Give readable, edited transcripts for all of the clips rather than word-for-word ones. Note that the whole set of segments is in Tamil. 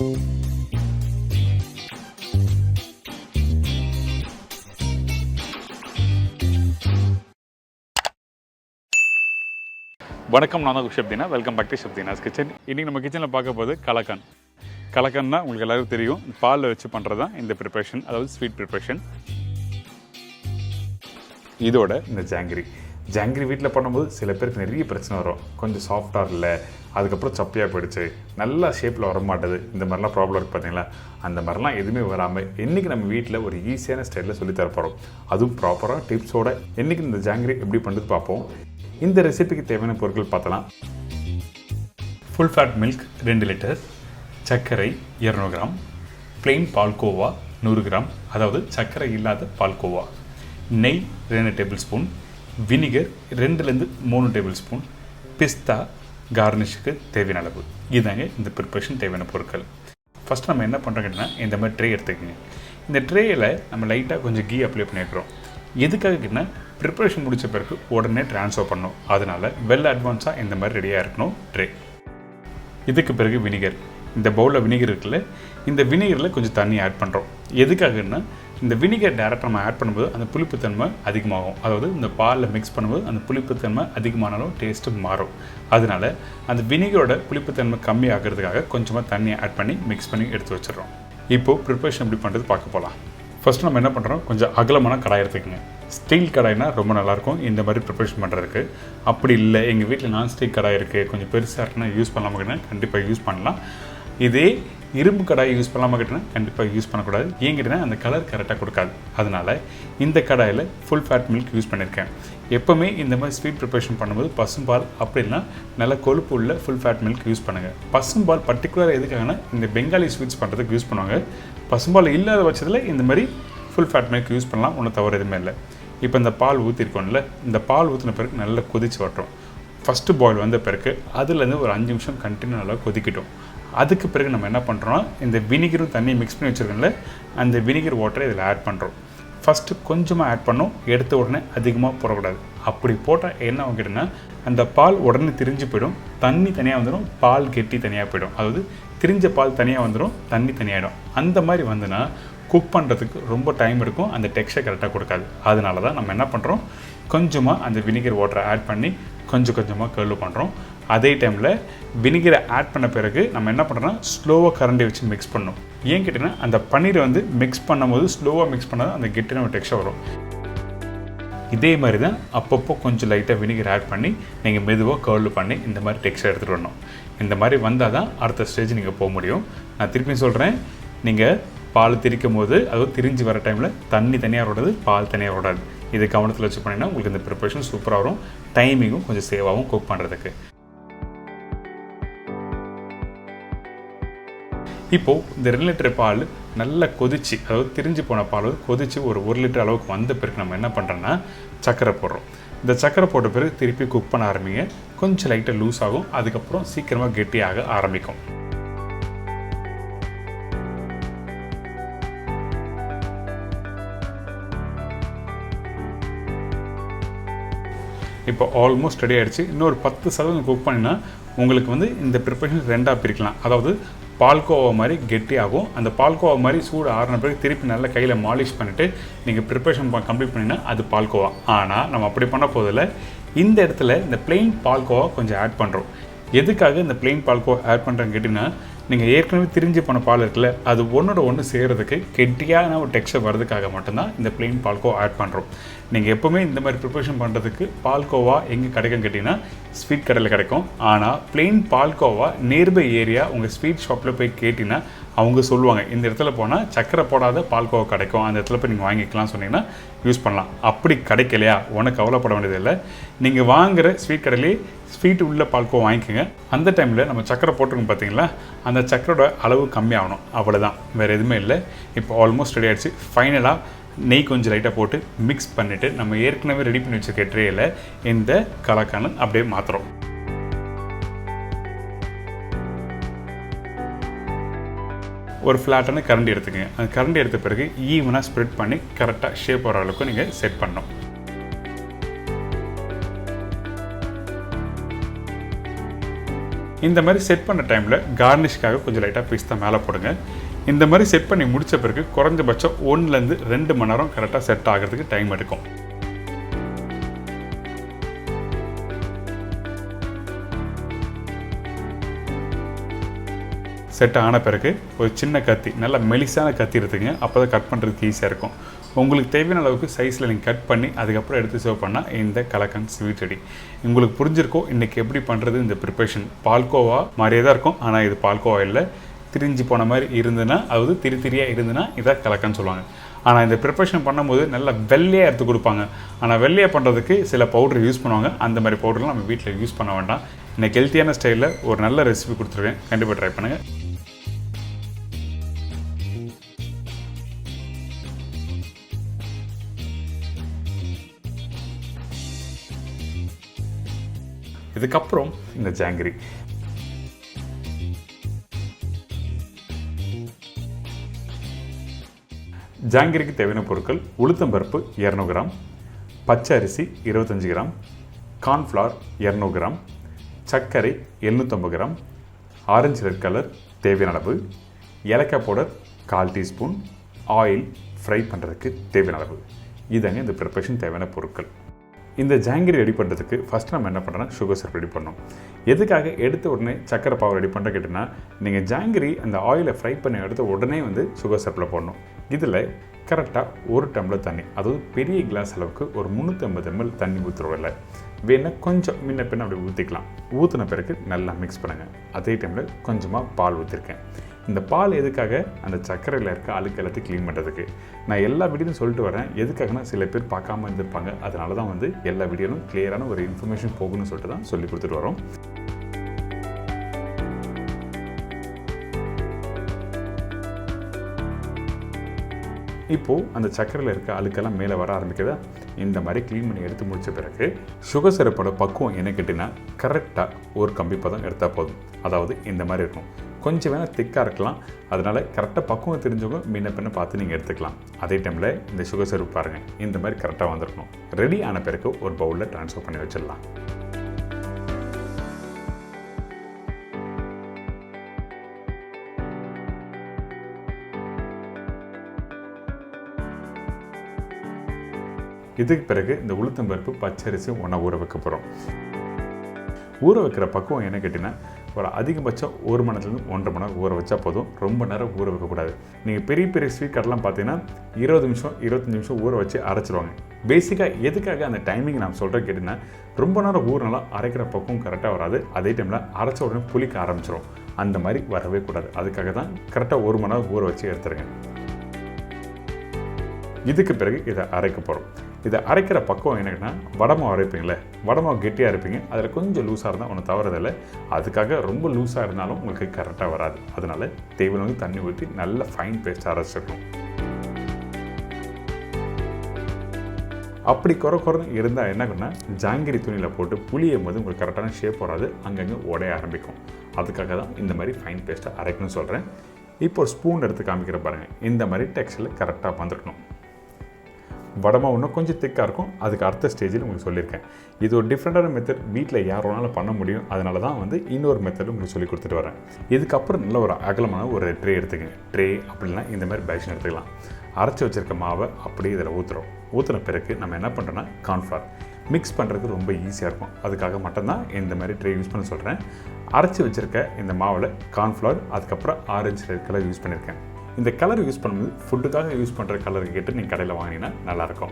வணக்கம், நான் தான் chef Deena. Welcome back to chef Deena's kitchen. இன்றைக்கி நம்ம கிச்சனில் பார்க்க போது கலக்கான். கலக்கான்னா உங்களுக்கு எல்லாருக்கும் தெரியும், பாலில் வச்சு பண்ணுறது தான் இந்த ப்ரிப்ரேஷன், அதாவது ஸ்வீட் ப்ரிப்ரேஷன். இதோட இந்த ஜாங்கிரி வீட்டில் பண்ணும்போது சில பேருக்கு நிறைய பிரச்சனை வரும். கொஞ்சம் சாஃப்டாக இல்லை, அதுக்கப்புறம் சப்பையாக போயிடுச்சு, நல்லா ஷேப்பில் வர மாட்டேது, இந்த மாதிரிலாம் ப்ராப்ளம் இருக்குது பார்த்தீங்களா. அந்த மாதிரிலாம் எதுவுமே வராமல் இன்றைக்கி நம்ம வீட்டில் ஒரு ஈஸியான ஸ்டைலில் சொல்லி தரப்போகிறோம். அதுவும் ப்ராப்பராக டிப்ஸோட இன்றைக்கி இந்த ஜாங்கிரி எப்படி பண்ணுறது பார்ப்போம். இந்த ரெசிபிக்கு தேவையான பொருட்கள் பார்த்தலாம். ஃபுல் ஃபேட் மில்க் 2 லிட்டர், சர்க்கரை 200 கிராம், பிளெயின் பால்கோவா 100 கிராம், அதாவது சர்க்கரை இல்லாத பால்கோவா, நெய் 2 டேபிள் ஸ்பூன், வினிகர் 2லேருந்து 3 டேபிள் ஸ்பூன், பிஸ்தா கார்னிஷுக்கு தேவையான அளவு. இதுதாங்க இந்த ப்ரிப்ரேஷன் தேவையான பொருட்கள். ஃபஸ்ட் நம்ம என்ன பண்ணுறோம் கேட்டிங்கன்னா, இந்த மாதிரி ட்ரே எடுத்துக்கோங்க. இந்த ட்ரேயில் நம்ம லைட்டாக கொஞ்சம் கீ அப்ளை பண்ணியிருக்கிறோம். எதுக்காக கேட்டிங்கன்னா, ப்ரிப்ரேஷன் முடித்த பிறகு உடனே ட்ரான்ஸ்ஃபர் பண்ணணும். அதனால் வெல் அட்வான்ஸாக இந்த மாதிரி ரெடியாக இருக்கணும் ட்ரே. இதுக்கு பிறகு வினிகர். இந்த பவுலில் வினிகர் இருக்குல்ல, இந்த வினிகரில் கொஞ்சம் தண்ணி ஆட் பண்ணுறோம். எதுக்காகன்னா, இந்த வினிகர் டேரெக்டாக நம்ம ஆட் பண்ணும்போது அந்த புளிப்புத்தன்மை அதிகமாகும். அதாவது இந்த பாலில் மிக்ஸ் பண்ணும்போது அந்த புளிப்புத்தன்மை அதிகமானாலும் டேஸ்ட்டு மாறும். அதனால் அந்த வினிகரோட புளிப்புத்தன்மை கம்மி ஆகிறதுக்காக கொஞ்சமாக தண்ணியை ஆட் பண்ணி மிக்ஸ் பண்ணி எடுத்து வச்சிடறோம். இப்போது ப்ரிப்ரேஷன் எப்படி பண்ணுறது பார்க்க போகலாம். ஃபஸ்ட்டு நம்ம என்ன பண்ணுறோம், கொஞ்சம் அகலமான கடாய் எடுத்துக்கோங்க. ஸ்டீல் கடாய்னா ரொம்ப நல்லாயிருக்கும் இந்த மாதிரி ப்ரிப்ரேஷன் பண்ணுறதுக்கு. அப்படி இல்லை, எங்கள் வீட்டில் நான்ஸ்டிக் கடாய் இருக்குது, கொஞ்சம் பெருசாக இருக்குன்னா யூஸ் பண்ணலாமா கேட்டால் கண்டிப்பாக யூஸ் பண்ணலாம். இதே இரும்பு கடாய் யூஸ் பண்ணலாமா கேட்டால் கண்டிப்பாக யூஸ் பண்ணக்கூடாது. ஏன் கேட்டால் அந்த கலர் கரெக்டாக கொடுக்காது. அதனால் இந்த கடாயில் ஃபுல் ஃபேட் மில்க் யூஸ் பண்ணியிருக்கேன். எப்போவுமே இந்த மாதிரி ஸ்வீட் ப்ரிப்ரேஷன் பண்ணும்போது பசும்பால் அப்படின்னா நல்ல கொழுப்பு உள்ள ஃபுல் ஃபேட் மில்க் யூஸ் பண்ணுங்கள். பசும்பால் பர்டிகுலராக எதுக்காகனா இந்த பெங்காலி ஸ்வீட்ஸ் பண்ணுறதுக்கு யூஸ் பண்ணுவாங்க. பசும்பால் இல்லாத பட்சத்தில் இந்த மாதிரி ஃபுல் ஃபேட் மில்க் யூஸ் பண்ணலாம், ஒன்றும் தவறு எதுவுமே இல்லை. இப்போ இந்த பால் ஊற்றிருக்கோம்ல, இந்த பால் ஊற்றின பிறகு நல்லா கொதிச்சு வரட்டும். ஃபஸ்ட்டு பாயில் வந்த பிறகு அதுலேருந்து ஒரு 5 நிமிஷம் கண்டினியூ நல்லா கொதிக்கிட்டோம். அதுக்கு பிறகு நம்ம என்ன பண்ணுறோம்னா, இந்த வினிகரும் தண்ணியை மிக்ஸ் பண்ணி வச்சுருக்கோம்ல, அந்த வினிகர் வாட்டரை இதில் ஆட் பண்ணுறோம். ஃபஸ்ட்டு கொஞ்சமாக ஆட் பண்ணோம், எடுத்த உடனே அதிகமாக போடக்கூடாது. அப்படி போட்டால் என்ன ஆகிடுன்னா, அந்த பால் உடனே திரிஞ்சு போயிடும், தண்ணி தனியாக வந்துடும், பால் கெட்டி தனியாக போயிடும். அதாவது திரிஞ்ச பால் தனியாக வந்துடும், தண்ணி தனியாகிடும். அந்த மாதிரி வந்துன்னா குக் பண்ணுறதுக்கு ரொம்ப டைம் எடுக்கும், அந்த டெக்ஸ்சர் கரெக்டாக கொடுக்காது. அதனால தான் நம்ம என்ன பண்ணுறோம், கொஞ்சமாக அந்த வினிகர் வாட்டரை ஆட் பண்ணி கொஞ்சம் கொஞ்சமாக கர்ல் பண்ணுறோம். அதே டைமில் வினிகரை ஆட் பண்ண பிறகு நம்ம என்ன பண்ணுறோம்னா, ஸ்லோவாக கரண்டி வச்சு மிக்ஸ் பண்ணணும். ஏன் கேட்டிங்கன்னா, அந்த பன்னீரை வந்து மிக்ஸ் பண்ணும்போது ஸ்லோவாக மிக்ஸ் பண்ணால் அந்த கெட்டின ஒரு டெக்ஸ்சர் வரும். இதே மாதிரி தான் அப்பப்போ கொஞ்சம் லைட்டாக வினிகர் ஆட் பண்ணி நீங்கள் மெதுவாக கர்ல் பண்ணி இந்த மாதிரி டெக்ஸ்சர் எடுத்துகிட்டு வரணும். இந்த மாதிரி வந்தால் தான் அடுத்த ஸ்டேஜ் நீங்கள் போக முடியும். நான் திருப்பி சொல்கிறேன், நீங்கள் பால் திரிக்கும் போது, அதாவது திரிஞ்சு வர டைமில் தண்ணி தனியாக விடாது, பால் தனியாக விடாது. இது கவனத்தில் வச்சு பண்ணிங்கன்னா உங்களுக்கு இந்த ப்ரிப்ரேஷன் சூப்பராக வரும். டைமிங்கும் கொஞ்சம் சேவாகவும் குக் பண்ணுறதுக்கு. இப்போது இந்த 2 லிட்டர் பால் நல்லா கொதிச்சு, அதாவது திரிஞ்சு போன பால் கொதிச்சு ஒரு 1 லிட்டர் அளவுக்கு வந்த பிறகு நம்ம என்ன பண்ணுறோன்னா, சர்க்கரை போடுறோம். இந்த சர்க்கரை போட்ட பிறகு திருப்பி குக் பண்ண ஆரம்பிங்க. கொஞ்சம் லைட்டாக லூஸ் ஆகும், அதுக்கப்புறம் சீக்கிரமாக கெட்டியாக ஆரம்பிக்கும். இப்போ ஆல்மோஸ்ட் ரெடி ஆகிடுச்சு. இன்னொரு 10% குக் பண்ணினா உங்களுக்கு வந்து இந்த ப்ரிப்ரேஷன் 2ஆக பிரிக்கலாம். அதாவது பால்கோவா மாதிரி கெட்டியாகும். அந்த பால்கோவா மாதிரி சூடு ஆறின பிறகு திருப்பி நல்லா கையில் மாலிஷ் பண்ணிவிட்டு நீங்கள் ப்ரிப்ரேஷன் கம்ப்ளீட் பண்ணினா அது பால்கோவா. ஆனால் நம்ம அப்படி பண்ண போதில் இந்த இடத்துல இந்த பிளெயின் பால்கோவா கொஞ்சம் ஆட் பண்ணுறோம். எதுக்காக இந்த பிளெயின் பால்கோவா ஆட் பண்ணுறேன்னு கேட்டிங்கன்னா, நீங்கள் ஏற்கனவே திரிஞ்சு போன பால் இருக்குல்ல, அது ஒன்றோட ஒன்று செய்கிறதுக்கு கெட்டியான ஒரு டெக்ஸ்சர் வரதுக்காக மட்டும்தான் இந்த பிளெயின் பால்கோவா ஆட் பண்ணுறோம். நீங்கள் எப்போவுமே இந்த மாதிரி ப்ரிப்ரேஷன் பண்ணுறதுக்கு பால்கோவா எங்கே கிடைக்கும் கேட்டிங்கன்னா, ஸ்வீட் கடையில் கிடைக்கும். ஆனால் பிளெயின் பால்கோவா நியர்பை ஏரியா உங்கள் ஸ்வீட் ஷாப்பில் போய் கேட்டிங்கன்னா அவங்க சொல்லுவாங்க, இந்த இடத்துல போனால் சக்கரை போடாத பால்கோவா கிடைக்கும், அந்த இடத்துல போய் நீங்கள் வாங்கிக்கலாம் சொன்னீங்கன்னா யூஸ் பண்ணலாம். அப்படி கிடைக்கலையா, ஒன்றும் கவலைப்பட வேண்டியதில்லை. நீங்கள் வாங்குகிற ஸ்வீட் கடையிலே ஸ்வீட் உள்ள பால்கோவா வாங்கிக்கோங்க. அந்த டைமில் நம்ம சக்கரை போட்டிருக்கோம் பார்த்தீங்களா, அந்த சக்கரோட அளவு கம்மியாகணும், அவ்வளோதான், வேறு எதுவுமே இல்லை. இப்போ ஆல்மோஸ்ட் ரெடி ஆகிடுச்சு. ஃபைனலாக நெய் கொஞ்சம் லைட்டாக போட்டு மிக்ஸ் பண்ணிவிட்டு நம்ம ஏற்கனவே ரெடி பண்ணி வச்சுருக்க ட்ரேயில் இந்த கலாக்கான அப்படியே மாற்றுறோம். ஒரு ஃப்ளாட்டான கரண்டி எடுத்துக்கங்க. அந்த கரண்டி எடுத்த பிறகு ஈவனாக ஸ்ப்ரெட் பண்ணி கரெக்டாக ஷேப் வர அளவுக்கு நீங்கள் செட் பண்ணணும். இந்த மாதிரி செட் பண்ண டைமில் கார்னிஷ்காக கொஞ்சம் லைட்டாக பிஸ்தா மேலே போடுங்க. இந்த மாதிரி செட் பண்ணி முடித்த பிறகு குறைஞ்சபட்சம் 1லேருந்து 2 மணி நேரம் கரெக்டாக செட் ஆகிறதுக்கு டைம் எடுக்கும். செட் ஆன பிறகு ஒரு சின்ன கத்தி, நல்லா மெலிசான கத்தி எடுத்துங்க. அப்போ தான் கட் பண்ணுறதுக்கு ஈஸியாக இருக்கும். உங்களுக்கு தேவையான அளவுக்கு சைஸில் நீங்கள் கட் பண்ணி அதுக்கப்புறம் எடுத்து சர்வ் பண்ணால் இந்த கலக்கன் ஸ்வீட் ரெடி. உங்களுக்கு புரிஞ்சிருக்கும் இன்றைக்கி எப்படி பண்ணுறது. இந்த ப்ரிப்பரேஷன் பால்கோவா மாதிரியே தான் இருக்கும், ஆனால் இது பால்கோவா இல்லை. திரிஞ்சு போன மாதிரி இருந்துன்னா, அதாவது திரியாக இருந்துன்னா இதை கலக்கன்னு சொல்லுவாங்க. ஆனால் இந்த ப்ரிப்பரேஷன் பண்ணும்போது நல்லா வெள்ளையாக எடுத்து கொடுப்பாங்க. ஆனால் வெள்ளையாக பண்ணுறதுக்கு சில பவுடர் யூஸ் பண்ணுவாங்க. அந்த மாதிரி பவுடர்லாம் நம்ம வீட்டில் யூஸ் பண்ண வேண்டாம். இன்றைக்கி ஹெல்த்தியான ஸ்டைலில் ஒரு நல்ல ரெசிபி கொடுத்துருக்கேன், கண்டிப்பாக ட்ரை பண்ணுங்கள். இதுக்கப்புறம் இந்த ஜாங்கிரி. ஜாங்கிரிக்கு தேவையான பொருட்கள்: உளுத்தம்பருப்பு 200 கிராம், பச்சை அரிசி 25 கிராம், கார்ன்ஃப்ளவர் 200 கிராம், சர்க்கரை 750 கிராம், ஆரஞ்சு ரெட் கலர் தேவையான அளவு, ஏலக்காய் பவுடர் 1/4 டீஸ்பூன், ஆயில் ஃப்ரை பண்ணுறதுக்கு தேவையான அளவு. இதாங்க இந்த ப்ரிப்பரேஷன் தேவையான பொருட்கள். இந்த ஜாங்கிரி ரெடி பண்ணுறதுக்கு ஃபஸ்ட்டு நம்ம என்ன பண்ணுறோன்னா சுகர் சிரப் ரெடி பண்ணோம். எதுக்காக எடுத்த உடனே சக்கரை பாவு ரெடி பண்ணுற கேட்டிங்கன்னா, நீங்கள் ஜாங்கிரி அந்த ஆயிலை ஃப்ரை பண்ணி எடுத்த உடனே சுகர் சிரப்பில் போடணும். இதில் கரெக்டாக 1 டம்ளர் தண்ணி, அதாவது பெரிய கிளாஸ் அளவுக்கு ஒரு 350 ml தண்ணி ஊற்றுறதில்ல. வேணால் கொஞ்சம் முன்ன பின்ன அப்படி ஊற்றிக்கலாம். ஊற்றின பிறகு நல்லா மிக்ஸ் பண்ணுங்கள். அதே டைமில் கொஞ்சமாக பால் ஊற்றிருக்கேன். இந்த பால் எதுக்காக? அந்த சர்க்கரையில் இருக்க அழுக்கு எல்லாத்தையும் க்ளீன் பண்ணுறதுக்கு. நான் எல்லா வீடியோவும் சொல்லிட்டு வரேன். எதுக்காகனா சில பேர் பார்க்காம இருந்திருப்பாங்க. அதனால தான் எல்லா வீடியோவும் கிளியரான ஒரு இன்ஃபர்மேஷன் போகணும்னு சொல்லிட்டு தான் சொல்லி கொடுத்துட்டு வரோம். இப்போது அந்த சர்க்கரையில் இருக்க அழுக்கெல்லாம் மேலே வர ஆரம்பிக்கிறதா. இந்த மாதிரி க்ளீன் பண்ணி எடுத்து முடித்த பிறகு சுகர் சிரப்போட பக்குவம் என்ன கேட்டிங்கன்னா, கரெக்டாக ஒரு கம்பி பதம் எடுத்தால் போதும். அதாவது இந்த மாதிரி இருக்கும். கொஞ்சம் வேணால் திக்காக இருக்கலாம். அதனால் கரெக்டாக பக்குவம் தெரிஞ்சவங்க முன்ன பின்ன பார்த்து நீங்கள் எடுத்துக்கலாம். அதே டைமில் இந்த சுகர் சிரப் பாருங்கள், இந்த மாதிரி கரெக்டாக வந்திருக்கணும். ரெடி ஆன பிறகு ஒரு பவுலில் ட்ரான்ஸ்ஃபர் பண்ணி வச்சிடலாம். இதுக்கு பிறகு இந்த உளுத்தம்பருப்பு பச்சரிசி ஒன்றா ஊற வைக்க போகிறோம். ஊற வைக்கிற பக்குவம் என்ன கேட்டிங்கன்னா, ஒரு அதிகபட்சம் 1 மணி நேரத்துலேருந்து 1.5 மணி நேரம் ஊற வச்சா போதும். ரொம்ப நேரம் ஊற வைக்கக்கூடாது. நீங்கள் பெரிய பெரிய ஸ்வீட் கடைலாம் பார்த்தீங்கன்னா 20 நிமிஷம் 25 நிமிஷம் ஊற வச்சு அரைச்சிடுவாங்க. பேசிக்காக எதுக்காக அந்த டைமிங் நான் சொல்கிறேன் கேட்டிங்கன்னா, ரொம்ப நேரம் ஊறினாலும் அரைக்கிற பக்குவம் கரெக்டாக வராது. அதே டைமில் அரைச்ச உடனே புளிக்க ஆரம்பிச்சிடும். அந்த மாதிரி வரவே கூடாது. அதுக்காக தான் கரெக்டாக 1 மணி நேரம் ஊற வச்சு எடுத்துருங்க. இதுக்கு பிறகு இதை அரைக்க போகிறோம். இதை அரைக்கிற பக்குவம் என்னன்னா, வடமாவு அரைப்பீங்களே, வடமாவு கெட்டியாக இருப்பீங்க, அதில் கொஞ்சம் லூஸாக இருந்தால் ஒன்று தவறதில்லை. அதுக்காக ரொம்ப லூஸாக இருந்தாலும் உங்களுக்கு கரெக்டாக வராது. அதனால் தேவையான தண்ணி ஊற்றி நல்ல ஃபைன் பேஸ்ட்டாக அரைச்சிடணும். அப்படி குறைன்னு இருந்தால் என்ன பண்ணால், ஜாங்கிரி துணியில் போட்டு புளியும் போது உங்களுக்கு கரெக்டான ஷேப் வராது, அங்கங்கே உடைய ஆரம்பிக்கும். அதுக்காக தான் இந்த மாதிரி ஃபைன் பேஸ்ட்டாக அரைக்கணும்னு சொல்கிறேன். இப்போ ஒரு ஸ்பூன் எடுத்து காமிக்கிற பாருங்கள். இந்த மாதிரி டெக்ஸ்டரில் கரெக்டாக வந்துருக்கணும். வடமாவு இன்னும் கொஞ்சம் திக்காக இருக்கும். அதுக்கு அடுத்த ஸ்டேஜில் உங்களுக்கு சொல்லியிருக்கேன். இது ஒரு டிஃப்ரெண்ட்டான மெத்தட், வீட்டில் யார் வேணாலும் பண்ண முடியும். அதனால தான் இன்னொரு மெத்தட் உங்களுக்கு சொல்லி கொடுத்துட்டு வரேன். இதுக்கப்புறம் நல்ல ஒரு அகலமான ஒரு ட்ரே எடுத்துக்கங்க. ட்ரே அப்படின்னா இந்த மாதிரி பேக்ஷன் எடுத்துக்கலாம். அரைச்சி வச்சுருக்க மாவை அப்படியே இதில் ஊற்றுறோம். ஊற்றின பிறகு நம்ம என்ன பண்ணுறோன்னா, கார்ன்ஃப்ளவர் மிக்ஸ் பண்ணுறதுக்கு ரொம்ப ஈஸியாக இருக்கும். அதுக்காக மட்டும்தான் இந்த மாதிரி ட்ரே யூஸ் பண்ண சொல்கிறேன். அரைச்சி வச்சுருக்க இந்த மாவில் கார்ன்ஃப்ளவர், அதுக்கப்புறம் ஆரஞ்சு ரெட் கலர் யூஸ் பண்ணியிருக்கேன். இந்த கலர் யூஸ் பண்ணும்போது ஃபுட்டுக்காக யூஸ் பண்ணுற கலர் கேட்டு நீங்கள் கடையில் வாங்கினீங்கன்னா நல்லாயிருக்கும்.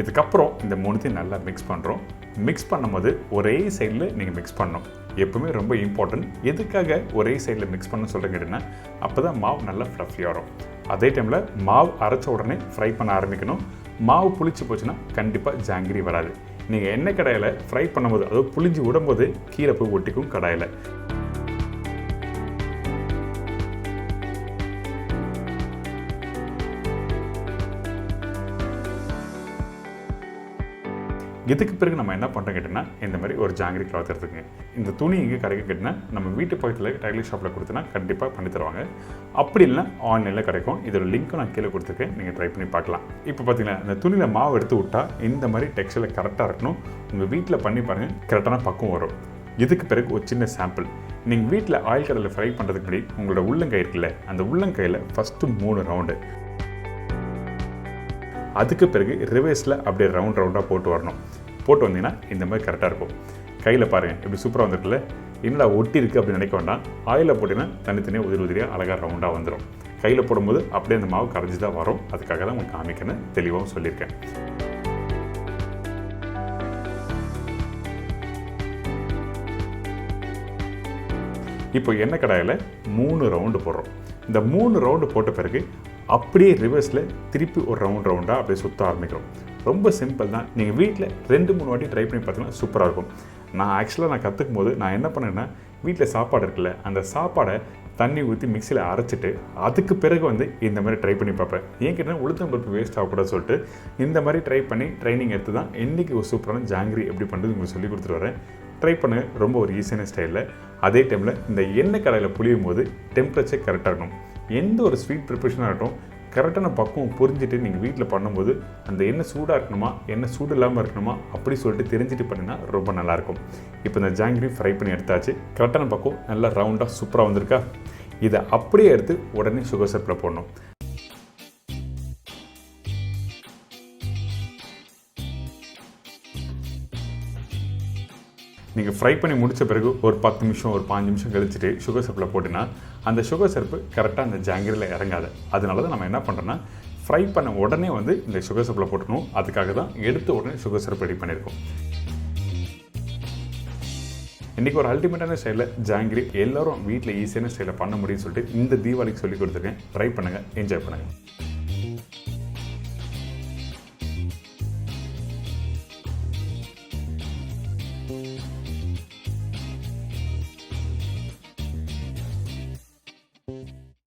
இதுக்கப்புறம் இந்த 3த்தையும் நல்லா மிக்ஸ் பண்ணுறோம். மிக்ஸ் பண்ணும்போது ஒரே சைடில் நீங்கள் மிக்ஸ் பண்ணணும். எப்பவுமே ரொம்ப இம்பார்ட்டன்ட். எதுக்காக ஒரே சைடில் மிக்ஸ் பண்ண சொல்கிறேன் கேட்டிங்கன்னா, அப்போ தான் மாவு நல்லா ஃப்ளஃபியாக வரும். அதே டைமில் மாவு அரைச்ச உடனே ஃப்ரை பண்ண ஆரம்பிக்கணும். மாவு புளிச்சு போச்சுன்னா கண்டிப்பாக ஜாங்கிரி வராது. நீங்கள் எண்ணெய் கடாயில் ஃப்ரை பண்ணும்போது, அதாவது புளிஞ்சு விடும்போது கீழே போய் ஒட்டிக்கும் கடாயில். இதுக்கு பிறகு நம்ம என்ன பண்ணுறோம் கேட்டிங்கன்னா, இந்த மாதிரி ஒரு ஜாங்கிரி கிளாத் எடுத்துக்கங்க. இந்த துணி எங்கே கிடைக்கும் கேட்டிங்கன்னா, நம்ம வீட்டு பக்கத்தில் டைலர் ஷாப்பில் கொடுத்தனா கண்டிப்பாக பண்ணி தருவாங்க. அப்படி இல்லை ஆன்லைனில் கிடைக்கும். இதோட லிங்க்கும் நான் கீழே கொடுத்துருக்கேன், நீங்கள் ட்ரை பண்ணி பார்க்கலாம். இப்போ பார்த்தீங்கன்னா, இந்த துணியில் மாவு எடுத்து விட்டால் இந்த மாதிரி டெக்ஸ்டரில் கரெக்டாக இருக்கணும். உங்கள் வீட்டில் பண்ணி பாருங்கள், கரெக்டான பக்குவம் வரும். இதுக்கு பிறகு ஒரு சின்ன சாம்பிள். நீங்கள் வீட்டில் ஆயில் கடலை ஃப்ரை பண்ணுறதுக்கு முன்னாடி உங்களோட உள்ளங்கை இருக்குல்ல, அந்த உள்ளங்கையில் ஃபஸ்ட்டு 3 ரவுண்டு, அதுக்கு பிறகு ரிவர்ஸில் அப்படியே ரவுண்டாக போட்டு வரணும். போட்டு வந்தீங்கன்னா இந்த மாதிரி கரெக்டாக இருக்கும். கையில் பாருங்கள் எப்படி சூப்பராக வந்துருக்குல்ல. என்னடா ஒட்டி இருக்குது அப்படின்னு நினைக்க வேண்டாம். ஆயிலில் போட்டிங்கன்னா தனித்தனியாக உதிரியாக அழகாக ரவுண்டாக வந்துடும். கையில் போடும்போது அப்படியே அந்த மாவு கரைஞ்சி தான் வரும். அதுக்காக தான் உங்களுக்கு காமிக்கணும்னு தெளிவாகவும் சொல்லியிருக்கேன். இப்போ எண்ணெய் கடாயில் 3 ரவுண்டு போடுறோம். இந்த 3 ரவுண்டு போட்ட பிறகு அப்படியே ரிவர்ஸில் திருப்பி ஒரு ரவுண்டாக அப்படியே சுற்ற ஆரம்பிக்கிறோம். ரொம்ப சிம்பிள் தான். நீங்கள் வீட்டில் 2-3 வாட்டி ட்ரை பண்ணி பார்த்தீங்கன்னா சூப்பராக இருக்கும். நான் கற்றுக்கும் போது நான் என்ன பண்ணேன்னா, வீட்டில் சாப்பாடு இருக்குல்ல, அந்த சாப்பாடை தண்ணி ஊற்றி மிக்சியில் அரைச்சிட்டு அதுக்கு பிறகு இந்த மாதிரி ட்ரை பண்ணி பார்ப்பேன். ஏன் கேட்டால் உளுத்தம் பருப்பு வேஸ்ட் ஆகக்கூடாது சொல்லிட்டு இந்த மாதிரி ட்ரை பண்ணி ட்ரைனிங் எடுத்து தான் இன்றைக்கி ஒரு சூப்பரான ஜாங்கிரி எப்படி பண்ணுறது உங்களுக்கு சொல்லி கொடுத்துட்டு வரேன். ட்ரை பண்ண ரொம்ப ஒரு ஈஸியான ஸ்டைலில். அதே டைமில் இந்த எண்ணெய் கடாயில் புளியும் போது டெம்பரேச்சர் கரெக்டாக இருக்கணும். எந்த ஒரு ஸ்வீட் ப்ரிப்பரேஷனாக இருக்கட்டும், கரெக்டான பக்குவம் புரிஞ்சுட்டு நீங்கள் வீட்டில் பண்ணும்போது அந்த எண்ணெய் சூடாக இருக்கணுமா, எண்ணெய் சூடு இல்லாமல் இருக்கணுமா அப்படி சொல்லிட்டு தெரிஞ்சுட்டு பண்ணினா ரொம்ப நல்லாயிருக்கும். இப்போ இந்த ஜாங்கிரி ஃப்ரை பண்ணி எடுத்தாச்சு. கரெக்டான பக்குவம் நல்லா ரவுண்டாக சூப்பராக வந்திருக்கா. இதை அப்படியே எடுத்து உடனே சுகர் சிரப்பில் போடணும். நீங்கள் ஃப்ரை பண்ணி முடித்த பிறகு ஒரு 10 நிமிஷம் ஒரு 5 நிமிஷம் கழிச்சுட்டு சுகர் சிரப்பில் போட்டிங்கன்னா அந்த சுகர் சிரப்பு கரெக்டாக அந்த ஜாங்கிரியில் இறங்காது. அதனால தான் நம்ம என்ன பண்ணுறோன்னா, ஃப்ரை பண்ண உடனே இந்த சுகர் சிரப்பில் போட்டுக்கணும். அதுக்காக தான் எடுத்த உடனே சுகர் சிரப் ரெடி பண்ணியிருக்கோம். இன்றைக்கி ஒரு அல்டிமேட்டான ஸ்டைலில் ஜாங்கிரி எல்லோரும் வீட்டில் ஈஸியான ஸ்டைலில் பண்ண முடியும்னு சொல்லிட்டு இந்த தீபாவளிக்கு சொல்லி கொடுத்துருக்கேன். ட்ரை பண்ணுங்கள், என்ஜாய் பண்ணுங்கள்.